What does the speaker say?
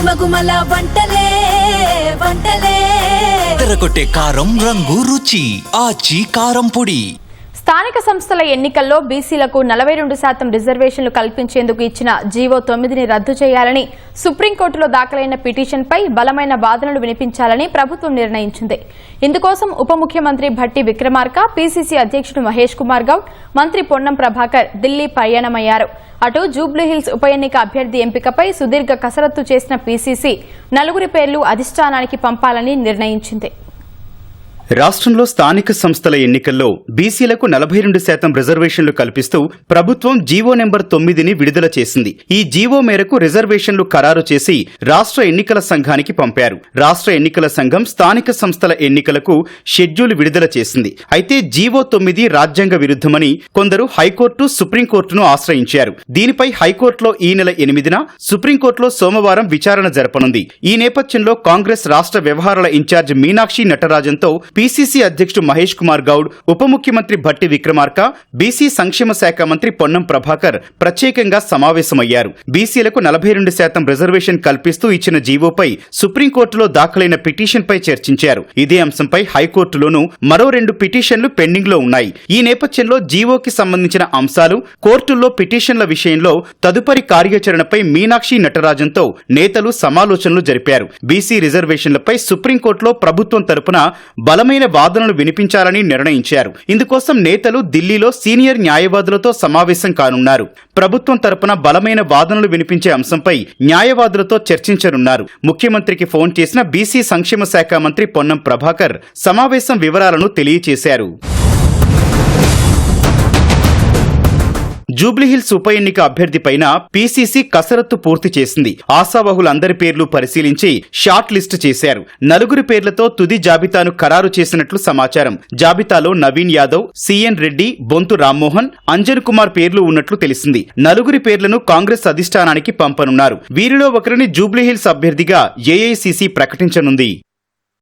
గుమగుమల వంటలే వంటలే తెరకొట్టే కారం రంగు రుచి ఆచి కారం పొడి. స్థానిక సంస్థల ఎన్నికల్లో బీసీలకు 42% రిజర్వేషన్లు కల్పించేందుకు ఇచ్చిన జీవో 9ని రద్దు చేయాలని సుప్రీంకోర్టులో దాఖలైన పిటిషన్పై బలమైన వాదనలు వినిపించాలని ప్రభుత్వం నిర్ణయించింది. ఇందుకోసం ఉప ముఖ్యమంత్రి భట్టి విక్రమార్క, పీసీసీ అధ్యక్షుడు మహేష్ కుమార్ గౌడ్, మంత్రి పొన్నం ప్రభాకర్ ఢిల్లీ పయనమయ్యారు. అటు జూబ్లీహిల్స్ ఉప ఎన్నిక అభ్యర్థి ఎంపికపై సుదీర్ఘ కసరత్తు చేసిన పీసీసీ 4 పేర్లు అధిష్టానానికి పంపాలని నిర్ణయించింది. రాష్ట్రంలో స్థానిక సంస్థల ఎన్నికల్లో బీసీలకు 42% రిజర్వేషన్లు కల్పిస్తూ ప్రభుత్వం జీవో నెంబర్ 9ని విడుదల చేసింది. ఈ జీవో మేరకు రిజర్వేషన్లు ఖరారు చేసి రాష్ట్ర ఎన్నికల సంఘానికి పంపారు. రాష్ట్ర ఎన్నికల సంఘం స్థానిక సంస్థల ఎన్నికలకు షెడ్యూల్ విడుదల చేసింది. అయితే జీవో 9 రాజ్యాంగ విరుద్ధమని కొందరు హైకోర్టు, సుప్రీంకోర్టును ఆశ్రయించారు. దీనిపై హైకోర్టులో ఈ నెల 8న, సుప్రీంకోర్టులో సోమవారం విచారణ జరపనుంది. ఈ నేపథ్యంలో కాంగ్రెస్ రాష్ట్ర వ్యవహారాల ఇన్ఛార్జ్ మీనాక్షి నటరాజన్తో పీసీసీ అధ్యక్షుడు మహేష్ కుమార్ గౌడ్, ఉప ముఖ్యమంత్రి భట్టి విక్రమార్క, బీసీ సంక్షేమ శాఖ మంత్రి పొన్నం ప్రభాకర్ ప్రత్యేకంగా సమావేశమయ్యారు. బీసీలకు 42% రిజర్వేషన్ కల్పిస్తూ ఇచ్చిన జీవోపై సుప్రీంకోర్టులో దాఖలైన పిటిషన్పై చర్చించారు. ఇదే అంశంపై హైకోర్టులోనూ మరో 2 పిటిషన్లు పెండింగ్లో ఉన్నాయి. ఈ నేపథ్యంలో జీవోకి సంబంధించిన అంశాలు, కోర్టుల్లో పిటిషన్ల విషయంలో తదుపరి కార్యాచరణపై మీనాక్షి నటరాజన్తో నేతలు సమాలోచనలు జరిపారు. బీసీ రిజర్వేషన్లపై సుప్రీంకోర్టులో ప్రభుత్వం తరపున బలమైన వాదనలు వినిపించాలని నిర్ణయించారు. ఇందుకోసం నేతలు ఢిల్లీలో సీనియర్ న్యాయవాదులతో సమావేశం కానున్నారు. ప్రభుత్వం తరపున బలమైన వాదనలు వినిపించే అంశంపై న్యాయవాదులతో చర్చించనున్నారు. ముఖ్యమంత్రికి ఫోన్ చేసిన బీసీ సంక్షేమ శాఖ మంత్రి పొన్నం ప్రభాకర్ సమావేశం వివరాలను తెలియజేశారు. జూబ్లీహిల్స్ ఉప ఎన్నిక అభ్యర్థిపైన పీసీసీ కసరత్తు పూర్తి చేసింది. ఆశావహులందరి పేర్లు పరిశీలించి షార్ట్ లిస్టు చేశారు. 4 పేర్లతో తుది జాబితాను ఖరారు చేసినట్లు సమాచారం. జాబితాలో నవీన్ యాదవ్, సిఎన్ రెడ్డి, బొంతు రామ్మోహన్, అంజన్ కుమార్ పేర్లు ఉన్నట్లు తెలిసింది. 4 పేర్లను కాంగ్రెస్ అధిష్టానానికి పంపనున్నారు. వీరిలో ఒకరిని జూబ్లీహిల్స్ అభ్యర్థిగా ఏఐసీసీ ప్రకటించనుంది.